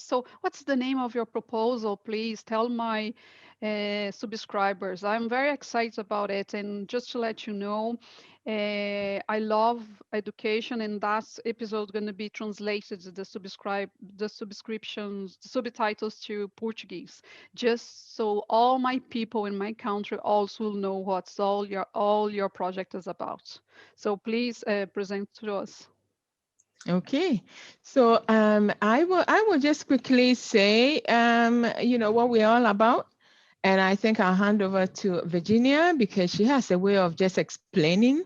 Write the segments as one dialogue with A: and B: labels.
A: So what's the name of your proposal? Please tell my subscribers. I'm very excited about it. And just to let you know, I love education, and that episode going to be translated the subscriptions, the subtitles to Portuguese, just so all my people in my country also will know what's all your project is about. So please present to us.
B: Okay, so I will just quickly say what we're all about, and I think I'll hand over to Virginia because she has a way of just explaining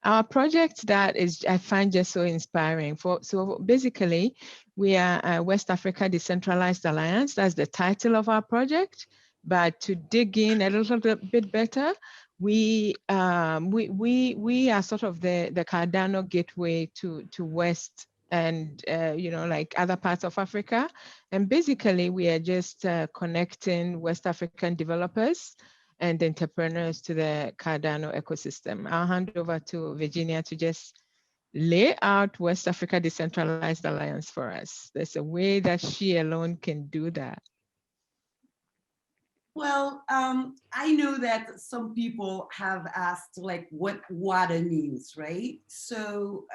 B: our project that is I find just so inspiring. So basically, we are a West Africa Decentralized Alliance. That's the title of our project. But to dig in a little bit better, we are sort of the Cardano gateway to West and like other parts of Africa. And basically we are just connecting West African developers and entrepreneurs to the Cardano ecosystem. I'll hand over to Virginia to just lay out West Africa Decentralized Alliance for us. There's a way that she alone can do that.
C: Well, I know that some people have asked like what WADA means, right? So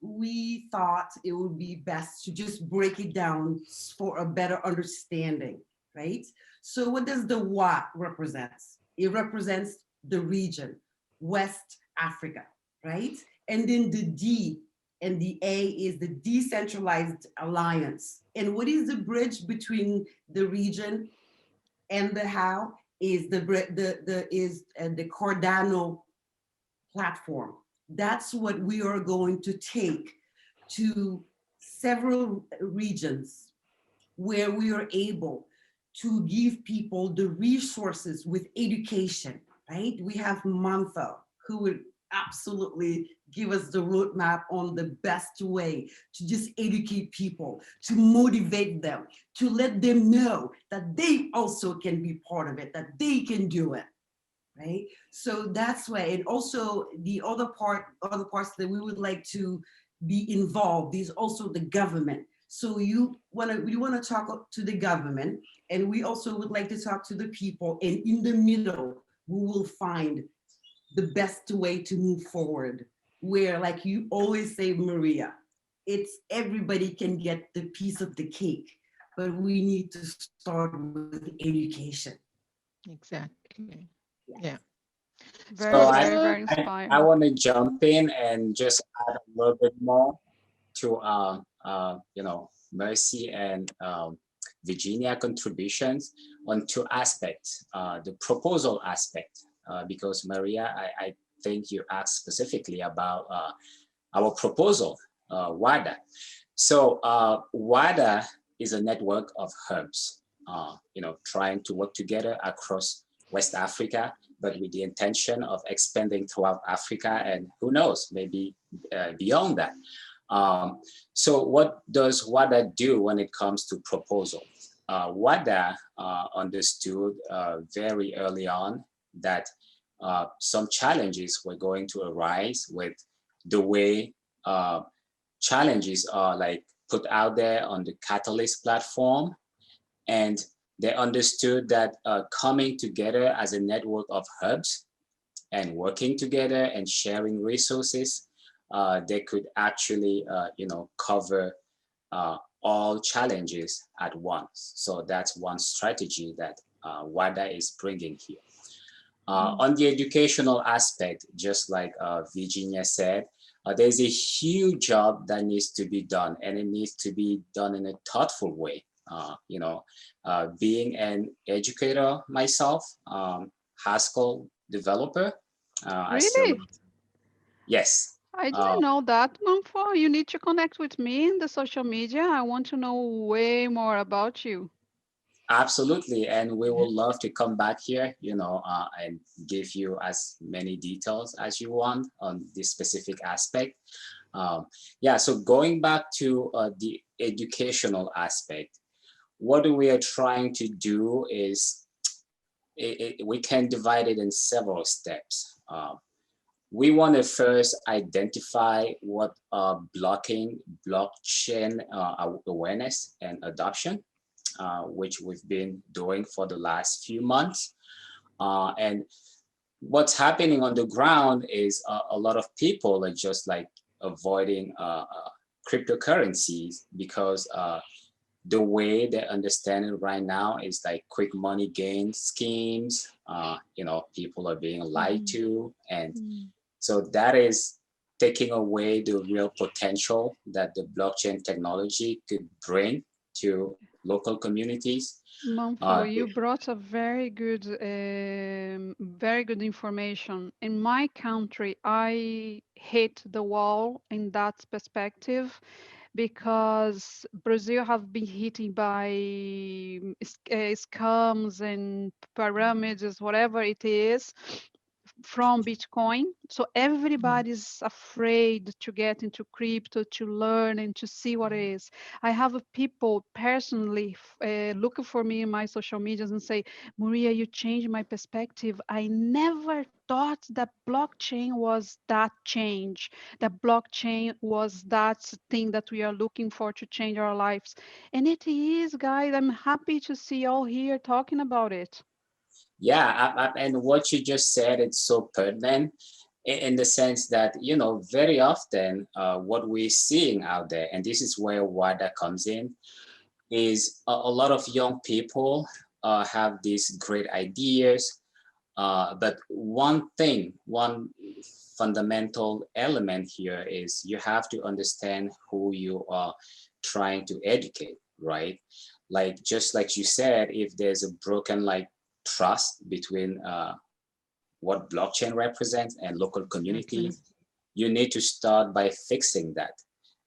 C: we thought it would be best to just break it down for a better understanding, right? So what does the WA represent? It represents the region, West Africa, right? And then the D and the A is the Decentralized Alliance. And what is the bridge between the region and the how is the Cardano platform. That's what we are going to take to several regions where we are able to give people the resources with education, right? We have Mantha, who would absolutely give us the roadmap on the best way to just educate people, to motivate them, to let them know that they also can be part of it, that they can do it, right? So that's why, and also the other parts that we would like to be involved is also the government. So we want to talk to the government, and we also would like to talk to the people, and in the middle, we will find the best way to move forward, where, like you always say, Maria, it's everybody can get the piece of the cake, but we need to start with education.
B: Exactly. Yeah.
A: Very inspiring.
D: I want to jump in and just add a little bit more to Mercy and Virginia contributions on two aspects, the proposal aspect. Because Maria, I think you asked specifically about our proposal, WADA. So WADA is a network of hubs, trying to work together across West Africa, but with the intention of expanding throughout Africa and who knows, maybe beyond that. So what does WADA do when it comes to proposal? WADA understood very early on that some challenges were going to arise with the way challenges are like put out there on the Catalyst platform. And they understood that coming together as a network of hubs and working together and sharing resources, they could actually, cover all challenges at once. So that's one strategy that WADA is bringing here. On the educational aspect, just like Virginia said, there's a huge job that needs to be done, and it needs to be done in a thoughtful way. Being an educator myself, Haskell developer.
A: Really?
D: Yes.
A: I didn't know that, Manfo. You need to connect with me in the social media. I want to know way more about you.
D: Absolutely, and we would love to come back here, and give you as many details as you want on this specific aspect. So going back to the educational aspect, what we are trying to do is we can divide it in several steps. We want to first identify what are blocking blockchain awareness and adoption. which we've been doing for the last few months. And what's happening on the ground is a lot of people are just like avoiding cryptocurrencies because the way they understand it right now is like quick money gain schemes. You know, people are being lied to, and so that is taking away the real potential that the blockchain technology could bring to local communities.
A: Manfo, you brought a very good information. In my country, I hit the wall in that perspective because Brazil have been hit by scams and pyramids, whatever it is, from Bitcoin. So everybody's afraid to get into crypto, to learn and to see what it is. I have people personally looking for me in my social medias and say, Maria, you changed my perspective. I never thought that blockchain was that change, that blockchain was that thing that we are looking for to change our lives. And it is, guys. I'm happy to see you all here talking about it.
D: Yeah, and what you just said, it's so pertinent in the sense that, you know, very often what we're seeing out there, and this is where WADA comes in, is a lot of young people have these great ideas, but one fundamental element here is you have to understand who you are trying to educate, right? Like, just like you said, if there's a broken like trust between what blockchain represents and local communities, you need to start by fixing that.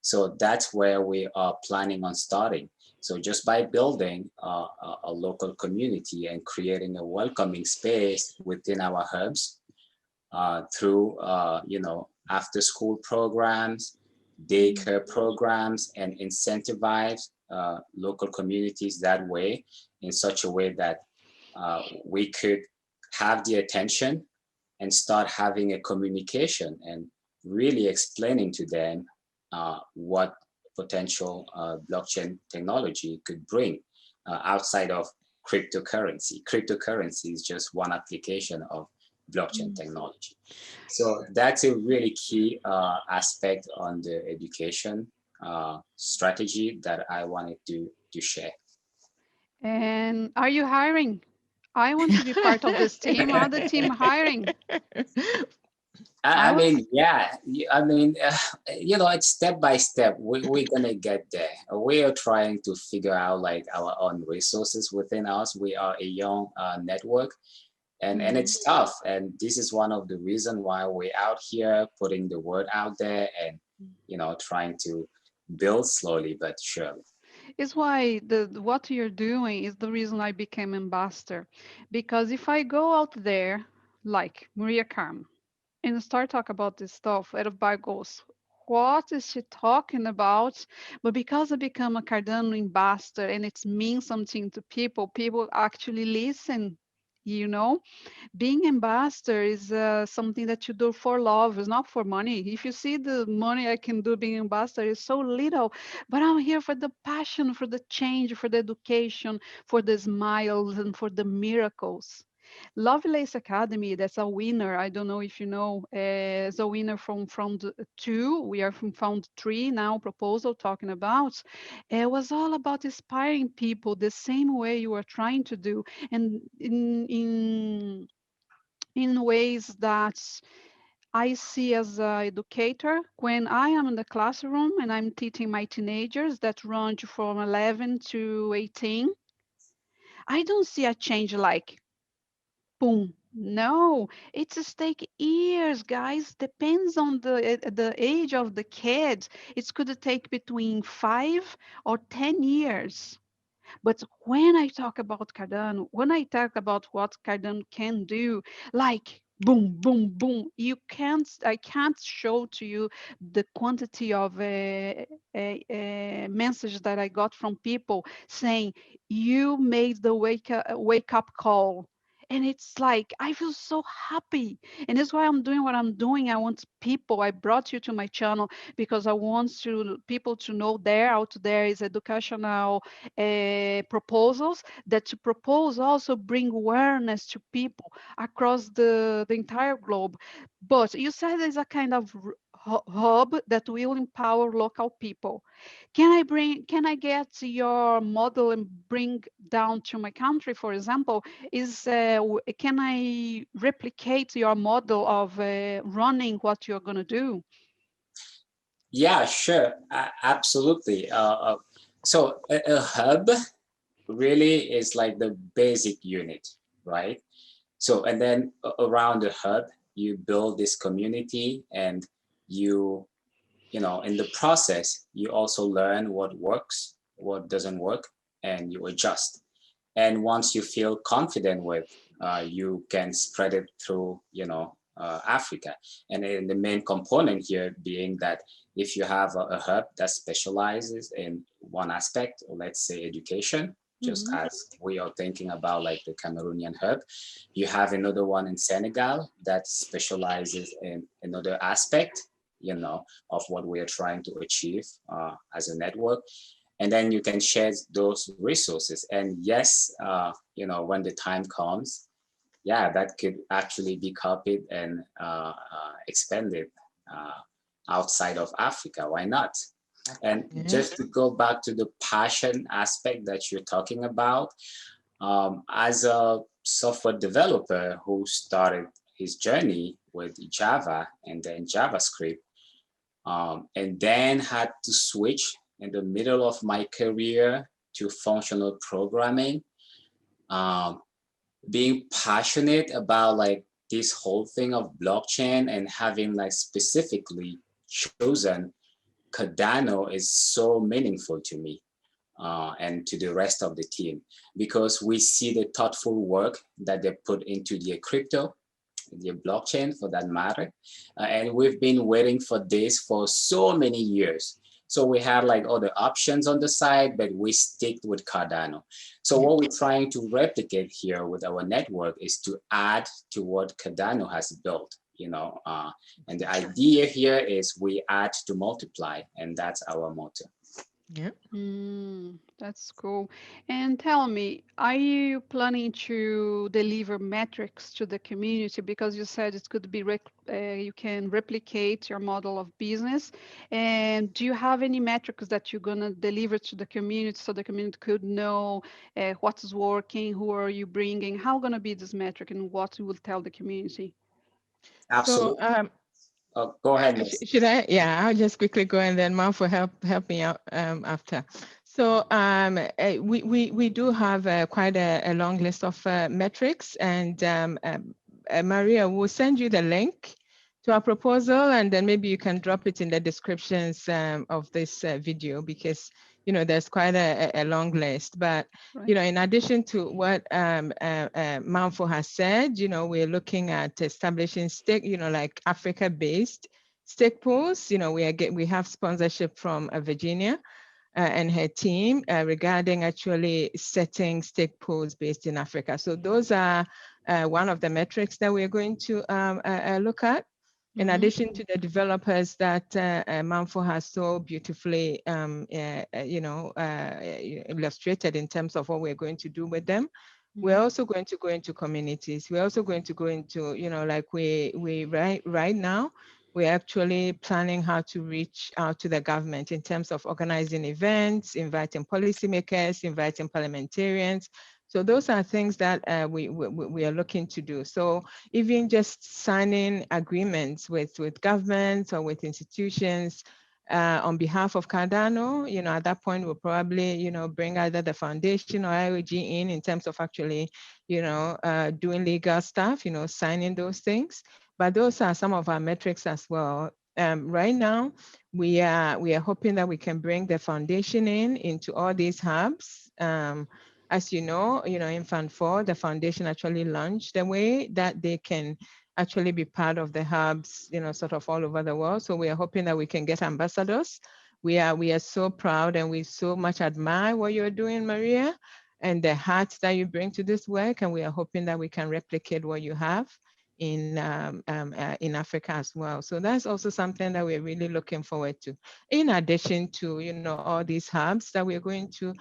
D: So that's where we are planning on starting. So just by building a local community and creating a welcoming space within our hubs through, you know, after school programs, daycare programs, and incentivize local communities that way in such a way that we could have the attention and start having a communication and really explaining to them what potential blockchain technology could bring outside of cryptocurrency. Cryptocurrency is just one application of blockchain technology. So that's a really key aspect on the education strategy that I wanted to share.
A: And are you hiring? I want to be part of this team. Are the team hiring?
D: I mean, yeah, I mean, you know, it's step by step. We're gonna get there. We are trying to figure out like our own resources within us. We are a young network, and it's tough. And this is one of the reasons why we're out here putting the word out there and, you know, trying to build slowly but surely.
A: It's why what you're doing is the reason I became ambassador. Because if I go out there, like Maria Carmo, and start talk about this stuff, everybody goes, what is she talking about? But because I become a Cardano ambassador and it means something to people, people actually listen, you know? Being ambassador is something that you do for love, it's not for money. If you see the money I can do being ambassador is so little, but I'm here for the passion, for the change, for the education, for the smiles and for the miracles. Lovelace Academy, that's a winner. I don't know if you know, is a winner from Found 2. We are from Found 3 now, proposal talking about. It was all about inspiring people the same way you are trying to do. And in ways that I see as an educator, when I am in the classroom and I'm teaching my teenagers that range from 11 to 18, I don't see a change like boom. No, it's just take years, guys. Depends on the age of the kid. It could take between 5 or 10 years. But when I talk about Cardano, when I talk about what Cardano can do, like boom, boom, boom, I can't show to you the quantity of messages that I got from people saying, you made the wake up call. And it's like, I feel so happy. And that's why I'm doing what I'm doing. I want people, I brought you to my channel because I want people to know there out there is educational proposals that to propose also bring awareness to people across the entire globe. But you said there's a kind of hub that will empower local people. Can I get your model and bring down to my country, for example? Can I replicate your model of running what you're going to do?
D: Yeah, sure, absolutely. So a hub really is like the basic unit, right? So, and then around the hub, you build this community, and you know, in the process, you also learn what works, what doesn't work, and you adjust. And once you feel confident with, you can spread it through, you know, Africa. And then the main component here being that if you have a hub that specializes in one aspect, or let's say education, just as we are thinking about like the Cameroonian hub, you have another one in Senegal that specializes in another aspect, you know, of what we are trying to achieve as a network. And then you can share those resources. And yes, you know, when the time comes, yeah, that could actually be copied and expanded outside of Africa. Why not? And just to go back to the passion aspect that you're talking about, as a software developer who started his journey with Java and then JavaScript, and then had to switch in the middle of my career to functional programming, being passionate about like this whole thing of blockchain and having like specifically chosen Cardano is so meaningful to me and to the rest of the team, because we see the thoughtful work that they put into the crypto, the blockchain for that matter. And we've been waiting for this for so many years. So we had like all the options on the side, but we stick with Cardano. So what we're trying to replicate here with our network is to add to what Cardano has built, you know, and the idea here is we add to multiply, and that's our motto.
B: Yeah.
A: That's cool. And tell me, are you planning to deliver metrics to the community? Because you said it could be you can replicate your model of business. And do you have any metrics that you're going to deliver to the community so the community could know what is working, who are you bringing, how going to be this metric, and what you will tell the community?
D: Absolutely.
B: So
D: go ahead, Miss.
B: should I? Yeah, I'll just quickly go, and then Malfo help me out after. So we do have quite a long list of metrics, and Maria will send you the link to our proposal, and then maybe you can drop it in the descriptions of this video, because you know there's quite a long list. But
A: Right.
B: you know, in addition to what Malfo has said, you know, we're looking at establishing stake, you know, like Africa-based stake pools. You know, we have sponsorship from Virginia and her team regarding actually setting stake pools based in Africa. So those are one of the metrics that we're going to look at. In addition to the developers that Malfo has so beautifully, you know, illustrated in terms of what we're going to do with them, we're also going to go into communities. We're also going to go into, you know, like we right now, we're actually planning how to reach out to the government in terms of organizing events, inviting policymakers, inviting parliamentarians. So those are things that we are looking to do. So even just signing agreements with governments or with institutions on behalf of Cardano, you know, at that point we'll probably, you know, bring either the foundation or IOG in terms of actually, you know, doing legal stuff, you know, signing those things. But those are some of our metrics as well. Right now, we are hoping that we can bring the foundation into all these hubs. As you know, in Fund 4, the foundation actually launched the way that they can actually be part of the hubs, you know, sort of all over the world. So we are hoping that we can get ambassadors. We are so proud, and we so much admire what you're doing, Maria. and the heart that you bring to this work. And we are hoping that we can replicate what you have in Africa as well. So that's also something that we're really looking forward to. In addition to, you know, all these hubs that we're going to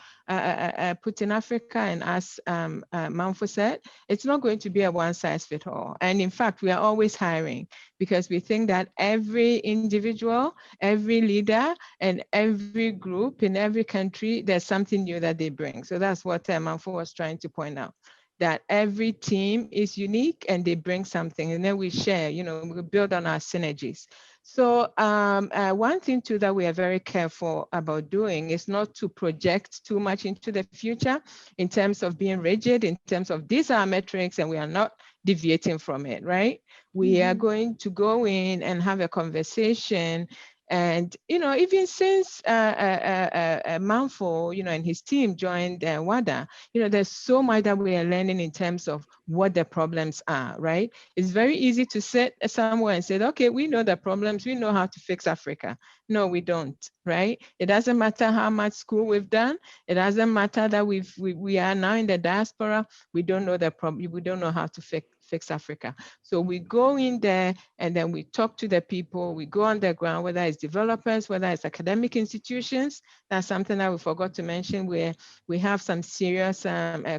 B: put in Africa, and as Manfo said, it's not going to be a one-size-fits-all. And in fact, we are always hiring, because we think that every individual, every leader, and every group in every country, there's something new that they bring. So that's what Manfo was trying to point out, that every team is unique and they bring something, and then we share, you know, we build on our synergies. So one thing too that we are very careful about doing is not to project too much into the future in terms of being rigid, in terms of these are our metrics and we are not deviating from it, right? We are going to go in and have a conversation. And, you know, even since Manfo, you know, and his team joined WADA, you know, there's so much that we are learning in terms of what the problems are, right? It's very easy to sit somewhere and say, okay, we know the problems, we know how to fix Africa. No, we don't, right? It doesn't matter how much school we've done. It doesn't matter that we are now in the diaspora. We don't know the problem. We don't know how to fix Africa. So we go in there and then we talk to the people. We go on the ground, whether it's developers, whether it's academic institutions. That's something that we forgot to mention, where we have some serious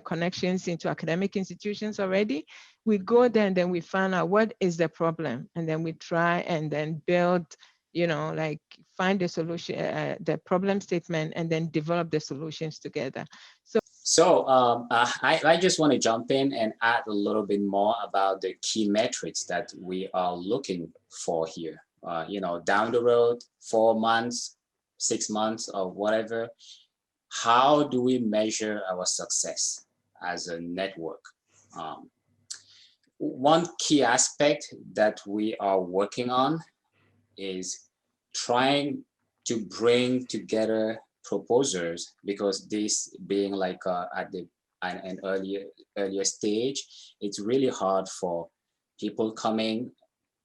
B: connections into academic institutions already. We go there and then we find out what is the problem, and then we try and then build, you know, like find the solution, the problem statement, and then develop the solutions together.
D: So I just want to jump in and add a little bit more about the key metrics that we are looking for here. You know, down the road, 4 months, 6 months, or whatever, how do we measure our success as a network? One key aspect that we are working on is trying to bring together proposers, because this being like at an earlier stage, it's really hard for people coming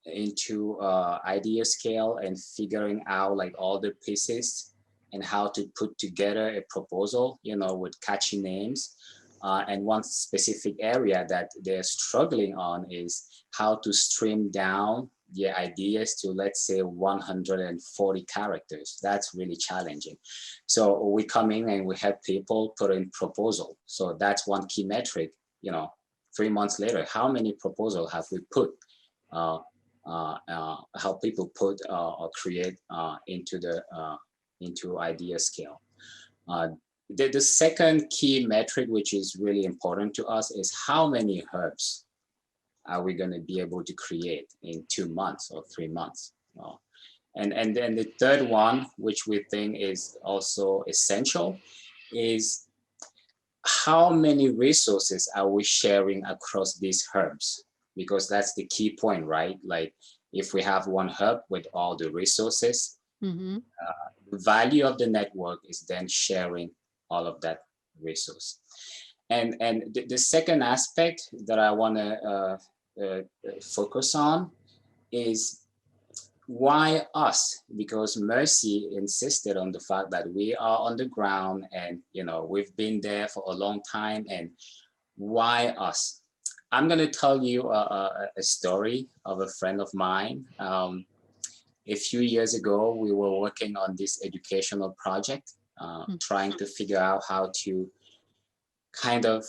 D: into idea scale and figuring out like all the pieces and how to put together a proposal, you know, with catchy names. And one specific area that they're struggling on is how to stream down their ideas to, let's say, 140 characters. That's really challenging. So we come in and we have people put in proposal. So that's one key metric, you know, 3 months later, how many proposals have we put, how people put or create into idea scale. The second key metric, which is really important to us, is how many herbs are we going to be able to create in 2 months or 3 months? And then the third one, which we think is also essential, is how many resources are we sharing across these herbs? Because that's the key point, right? Like if we have one herb with all the resources, the value of the network is then sharing all of that resource. And the second aspect that I want to focus on is why us? Because Mercy insisted on the fact that we are on the ground and, you know, we've been there for a long time, and why us? I'm going to tell you a story of a friend of mine. A few years ago, we were working on this educational project, trying to figure out how to kind of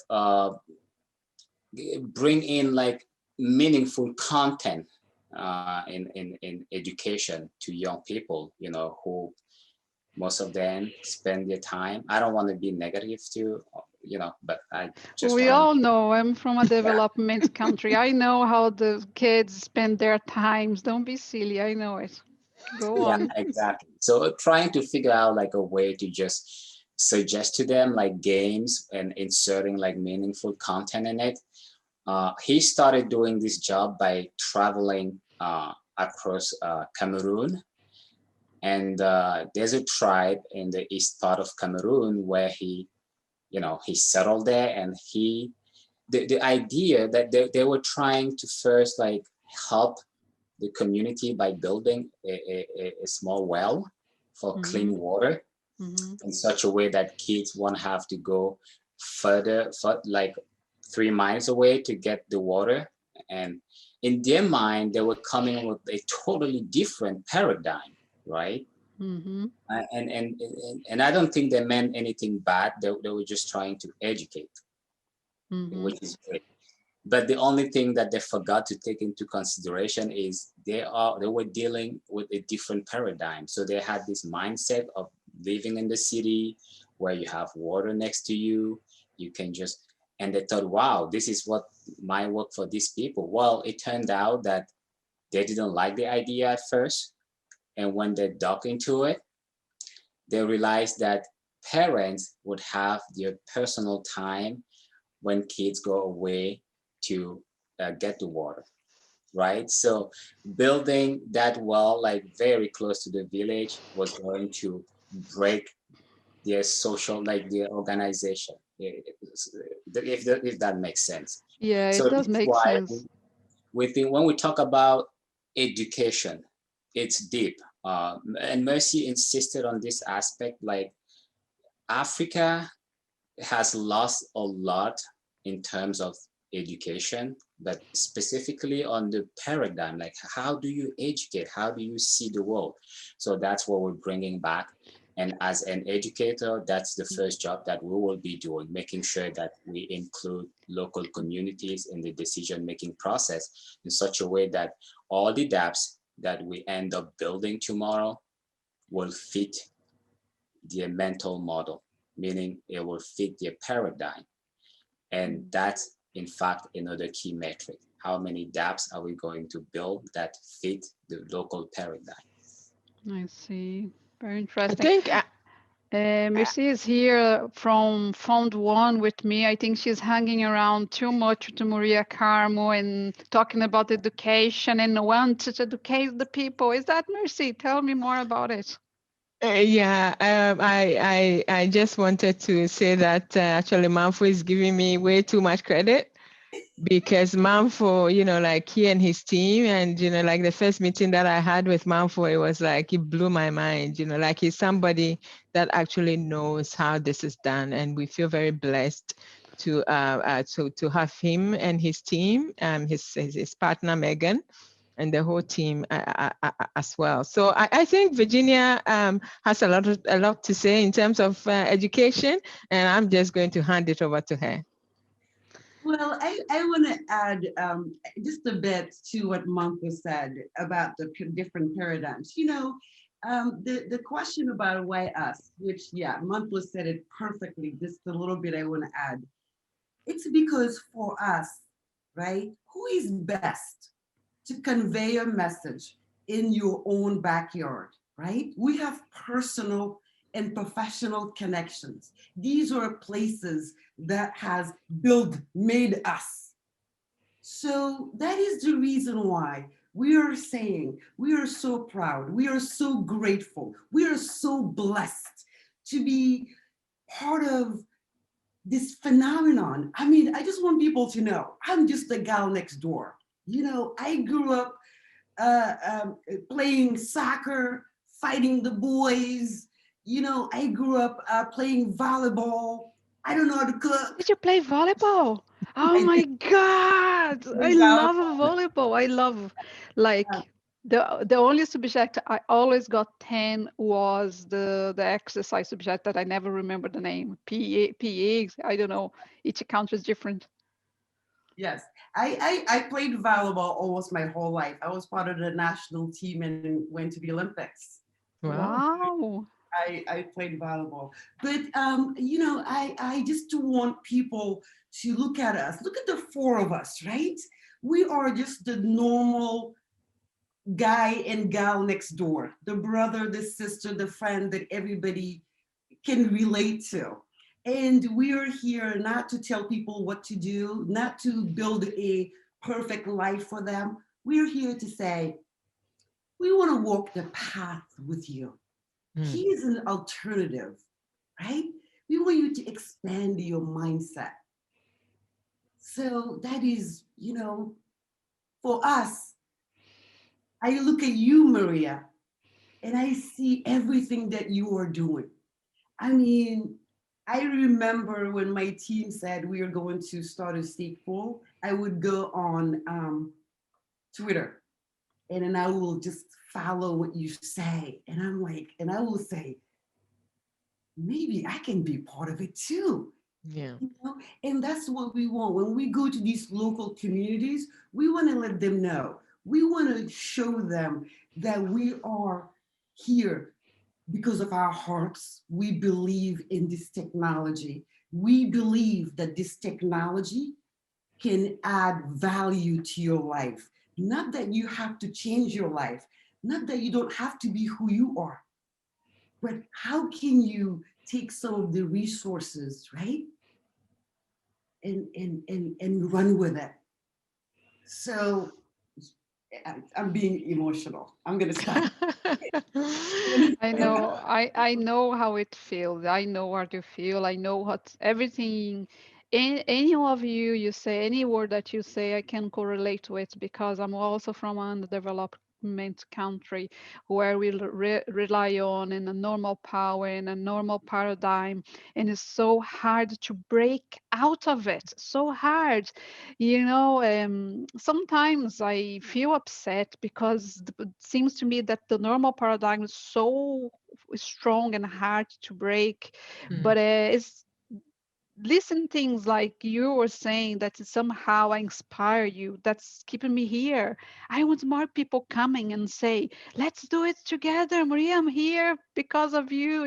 D: bring in like meaningful content in education to young people, you know, who most of them spend their time. I don't want to be negative too, you know, but I just
A: we all know I'm from a development country. I know how the kids spend their times. Don't be silly. I know it. Go on.
D: Yeah, exactly. So trying to figure out like a way to just suggest to them like games and inserting like meaningful content in it. He started doing this job by traveling across Cameroon. And there's a tribe in the east part of Cameroon where he, you know, he settled there, and the idea that they were trying to first like help the community by building a small well for clean water in such a way that kids won't have to go further, like 3 miles away to get the water. And in their mind, they were coming with a totally different paradigm, right?
A: Mm-hmm.
D: And I don't think they meant anything bad. They were just trying to educate,
A: Mm-hmm.
D: which is great. But the only thing that they forgot to take into consideration is they were dealing with a different paradigm. So they had this mindset of living in the city where you have water next to you. You can just, and they thought, wow, this is what might work for these people. Well, it turned out that they didn't like the idea at first. And when they dug into it, they realized that parents would have their personal time when kids go away to get the water, right? So building that well, like very close to the village, was going to break their social, like their organization, if that makes sense.
A: Yeah,
D: So
A: it
D: this
A: does
D: is
A: make
D: why
A: sense.
D: we think when we talk about education, it's deep. And Mercy insisted on this aspect, like Africa has lost a lot in terms of education, but specifically on the paradigm, like how do you educate? How do you see the world? So that's what we're bringing back. And as an educator, that's the first job that we will be doing, making sure that we include local communities in the decision-making process in such a way that all the dApps that we end up building tomorrow will fit their mental model, meaning it will fit their paradigm. And that's, in fact, another key metric. How many dApps are we going to build that fit the local paradigm?
A: I see. Very
B: I
A: interesting.
B: think
A: Mercy is here from Fund 1 with me. I think she's hanging around too much to Maria Carmo and talking about education and wanted to educate the people. Is that Mercy? Tell me more about it.
B: Yeah, I just wanted to say that actually Manfo is giving me way too much credit, because Manfo, like he and his team, and like the first meeting that I had with Manfo, it was like, it blew my mind. Like he's somebody that actually knows how this is done, and we feel very blessed to have him and his team, his partner Megan, and the whole team as well. So I think Virginia has a lot to say in terms of education, and I'm just going to hand it over to her.
C: Well, I want to add just a bit to what Manfo said about the different paradigms. The question about why us, which, yeah, Manfo said it perfectly, just a little bit I want to add. It's because for us, right, who is best to convey a message in your own backyard, right? We have personal and professional connections. These are places that has made us. So that is the reason why we are saying we are so proud, we are so grateful, we are so blessed to be part of this phenomenon. I mean, I just want people to know I'm just the gal next door. I grew up playing soccer, fighting the boys. I grew up playing volleyball. I don't know how to cook.
A: Did you play volleyball? Oh
C: I
A: my God, I
C: did
A: love
C: volleyball.
A: volleyball. I love, like, the only subject I always got 10 was the exercise subject that I never remember the name. PE, I don't know. Each country is different.
C: Yes, I played volleyball almost my whole life. I was part of the national team and went to the Olympics.
B: Wow.
A: Wow.
C: I played volleyball, but I just want people to look at us. Look at the four of us, right? We are just the normal guy and gal next door, the brother, the sister, the friend that everybody can relate to. And we are here not to tell people what to do, not to build a perfect life for them. We're here to say, we want to walk the path with you. Here's an alternative, right? We want you to expand your mindset. So that is, for us, I look at you, Maria, and I see everything that you are doing. I mean, I remember when my team said we are going to start a stake pool, I would go on Twitter and then I will just follow what you say. And I'm like, and I will say, maybe I can be part of it too.
B: Yeah.
C: You know? And that's what we want. When we go to these local communities, we want to let them know. We want to show them that we are here because of our hearts. We believe in this technology. We believe that this technology can add value to your life. Not that you have to change your life, not that you don't have to be who you are, but how can you take some of the resources, right? And run with it. So I'm being emotional. I'm gonna stop.
A: I know how it feels. I know what you feel. I know what everything, any of you, you say, any word that you say, I can correlate with because I'm also from an underdeveloped country where we rely on in a normal power, in a normal paradigm, and it's so hard to break out of it. So hard. Sometimes I feel upset because it seems to me that the normal paradigm is so strong and hard to break. But it's listen things like you were saying that somehow I inspire you, that's keeping me here. I want more people coming and say, let's do it together, Maria. I'm here because of you,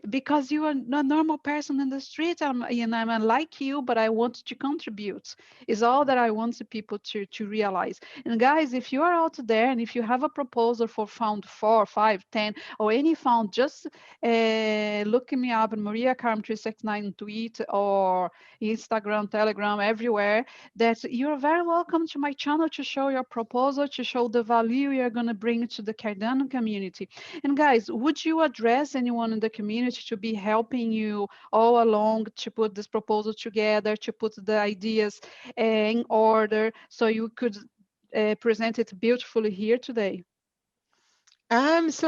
A: because you are a normal person in the street. I'm like you, but I want to contribute, is all that I want the people to realize. And guys, if you are out there and if you have a proposal for fund 4, 5, 10, or any fund, just look me up at Maria Carmo 369 tweet or Instagram, Telegram, everywhere, that you're very welcome to my channel to show your proposal, to show the value you're going to bring to the Cardano community. And guys, would you address anyone in the community to be helping you all along to put this proposal together, to put the ideas in order so you could present it beautifully here today?
B: It's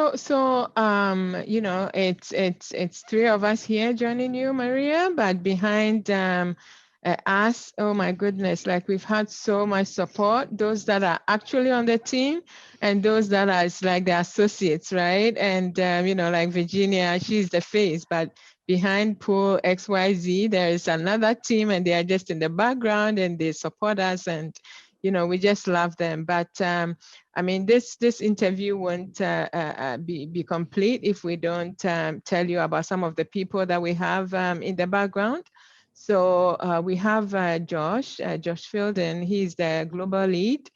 B: three of us here joining you, Maria, but behind us, oh my goodness, like we've had so much support, those that are actually on the team and those that are like the associates, right? And like Virginia, she's the face, but behind Pool XYZ, there is another team and they are just in the background and they support us, and we just love them. But I mean, this interview won't be complete if we don't tell you about some of the people that we have in the background. So we have Josh Fielden. He's the global lead.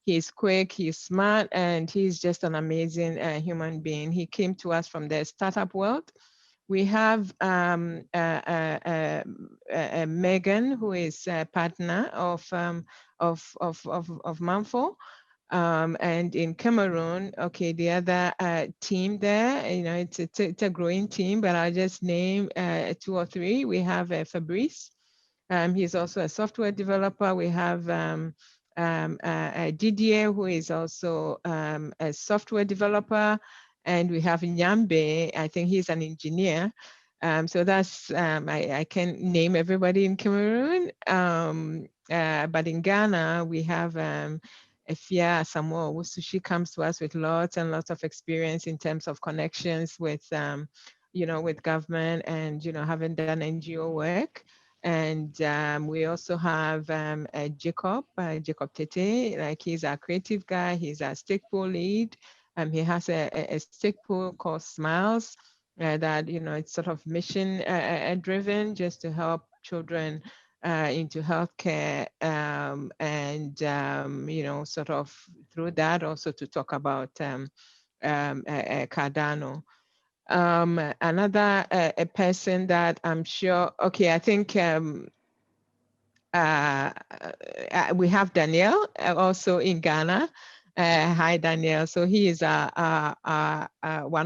B: He's quick, he's smart, and he's just an amazing human being. He came to us from the startup world. We have Megan, who is a partner of Manfo. And in Cameroon, okay, the other team there, it's a growing team, but I'll just name 2 or 3. We have Fabrice. He's also a software developer. We have Didier, who is also a software developer. And we have Nyambe, I think he's an engineer. So that's, I can't name everybody in Cameroon, but in Ghana, we have Efia Samuel Owusu. She comes to us with lots and lots of experience in terms of connections with, with government and, having done NGO work. And we also have Jacob Tete, like he's our creative guy. He's our stake pool lead. He has a stake pool called Smiles that, it's sort of mission driven, just to help children into healthcare, and sort of through that also to talk about Cardano. Another a person that I'm sure, okay, I think we have Daniel also in Ghana. Hi, Daniel. So he is one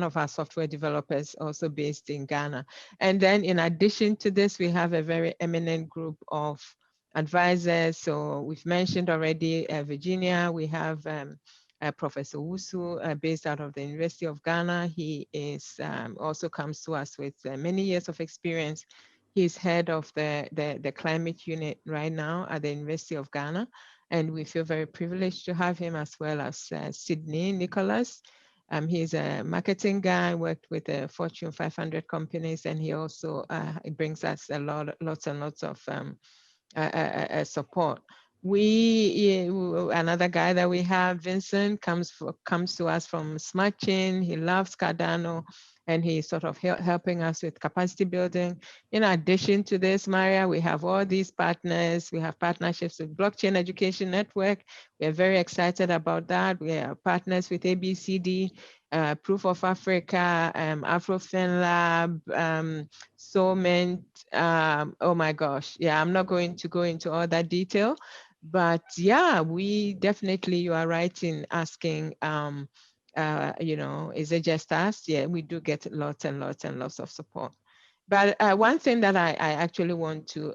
B: of our software developers also based in Ghana. And then in addition to this, we have a very eminent group of advisors. So we've mentioned already Virginia. We have Professor Wusu, based out of the University of Ghana. He is also comes to us with many years of experience. He's head of the climate unit right now at the University of Ghana. And we feel very privileged to have him, as well as Sydney Nicholas. He's a marketing guy, worked with the Fortune 500 companies, and he also brings us lots and lots of support. Another guy that we have, Vincent, comes to us from Smart Chain. He loves Cardano, and he's sort of helping us with capacity building. In addition to this, Maria, we have all these partners. We have partnerships with Blockchain Education Network. We're very excited about that. We are partners with ABCD, Proof of Africa, Afrofin Lab, Soment. Oh my gosh, yeah, I'm not going to go into all that detail, but yeah, we definitely, you are right in asking, you know, is it just us? Yeah, we do get lots and lots and lots of support. But one thing that I actually want to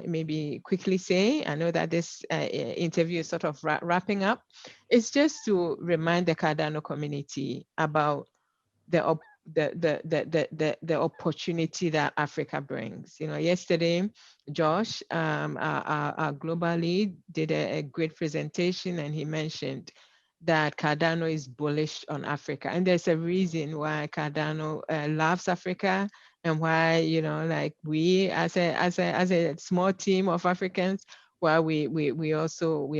B: maybe quickly say, I know that this interview is sort of wrapping up, is just to remind the Cardano community about the opportunity that Africa brings. You know, yesterday, Josh, our global lead, did a great presentation, and he mentioned that Cardano is bullish on Africa. And there's a reason why Cardano loves Africa, and why, you know, like we as a small team of Africans, why we are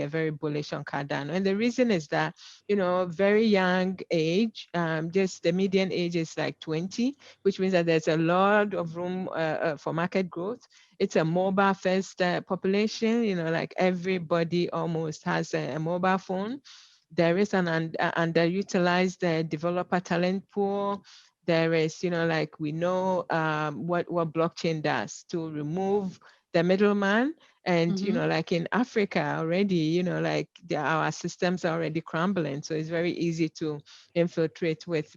B: very bullish on Cardano. And the reason is that, you know, very young age, just the median age is like 20, which means that there's a lot of room for market growth. It's a mobile first population, you know, like everybody almost has a mobile phone. There is an underutilized developer talent pool. There is, you know, like we know what blockchain does to remove the middleman. And, you know, like in Africa already, you know, like our systems are already crumbling. So it's very easy to infiltrate with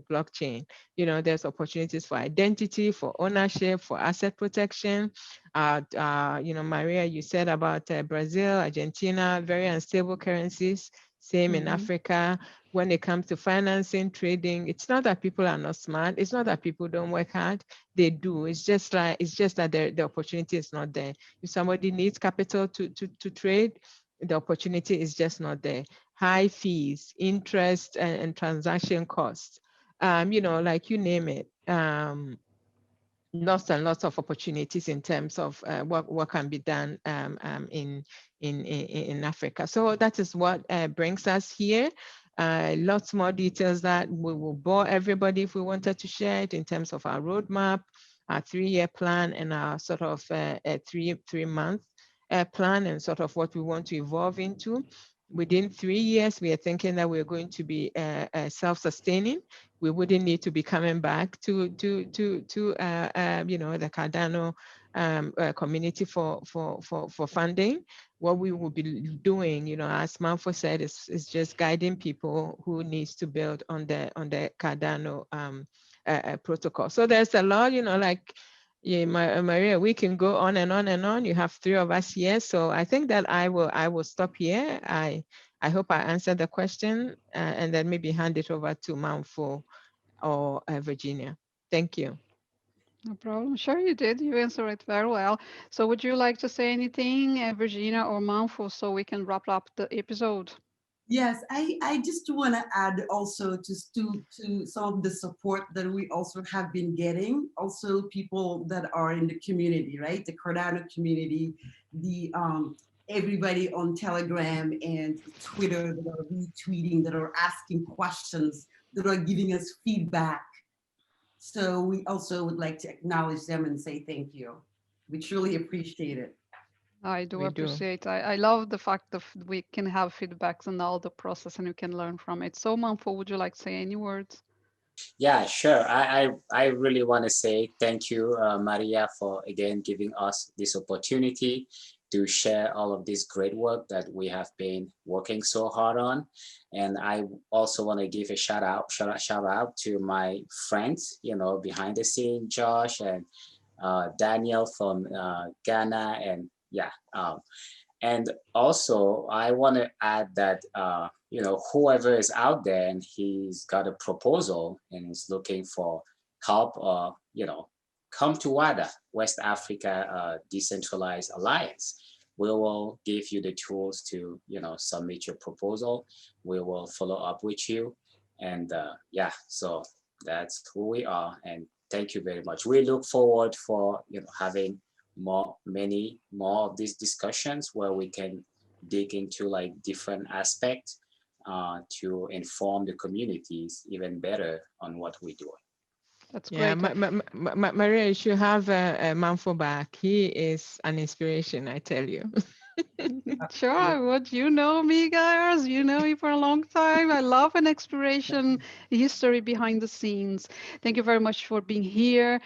B: blockchain. You know, there's opportunities for identity, for ownership, for asset protection. You know, Maria, you said about Brazil, Argentina, very unstable currencies. Same in Africa. When it comes to financing, trading, it's not that people are not smart. It's not that people don't work hard. They do. It's just that the opportunity is not there. If somebody needs capital to trade, the opportunity is just not there. High fees, interest, and transaction costs. You know, like you name it. Lots and lots of opportunities in terms of what can be done in Africa. So that is what brings us here. Lots more details that we will bore everybody if we wanted to share it in terms of our roadmap, our 3-year plan, and our sort of a three-month plan, and sort of what we want to evolve into. Within 3 years, we are thinking that we're going to be self-sustaining. We wouldn't need to be coming back to you know, the Cardano community for funding. What we will be doing, you know, as Manfo said, is just guiding people who needs to build on the Cardano protocol. So there's a lot, you know, like, yeah, Maria, we can go on and on and on. You have 3 of us here, so I think that I will stop here. I hope I answered the question, and then maybe hand it over to Manfo or Virginia. Thank you.
A: No problem. Sure, you did. You answered it very well. So would you like to say anything, Virginia or Manfo, so we can wrap up the episode?
C: Yes, I just want to add also to some of the support that we also have been getting. Also, people that are in the community, right? The Cardano community, the everybody on Telegram and Twitter that are retweeting, that are asking questions, that are giving us feedback. So we also would like to acknowledge them and say thank you. We truly appreciate it.
A: I do appreciate. I love the fact that we can have feedbacks on all the process and we can learn from it. So Manfo, would you like to say any words?
D: Yeah, sure. I really want to say thank you, Maria, for again giving us this opportunity to share all of this great work that we have been working so hard on. And I also want to give a shout out to my friends, you know, behind the scene, Josh and Daniel from Ghana, and yeah, And also, I want to add that, you know, whoever is out there and he's got a proposal and is looking for help, you know, come to WADA, West Africa Decentralized Alliance. We will give you the tools to, you know, submit your proposal. We will follow up with you. And yeah, so that's who we are. And thank you very much. We look forward for, you know, having many more of these discussions where we can dig into like different aspects to inform the communities even better on what we do.
A: That's
B: Yeah,
A: great.
B: Maria, you should have Manfo back. He is an inspiration, I tell you.
A: Sure, I would. You know me, guys. You know me for a long time. I love an exploration history behind the scenes. Thank you very much for being here.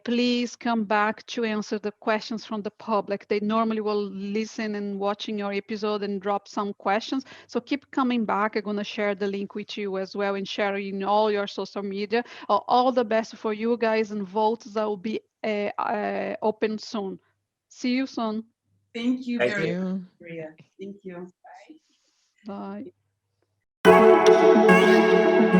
A: Please come back to answer the questions from the public. They normally will listen and watching your episode and drop some questions. So keep coming back. I'm going to share the link with you as well and share in all your social media. All the best for you guys, and votes that will be open soon. See you soon.
C: Thank you
D: Thank
C: very
D: you.
C: much, Maria. Thank you. Bye.
A: Bye.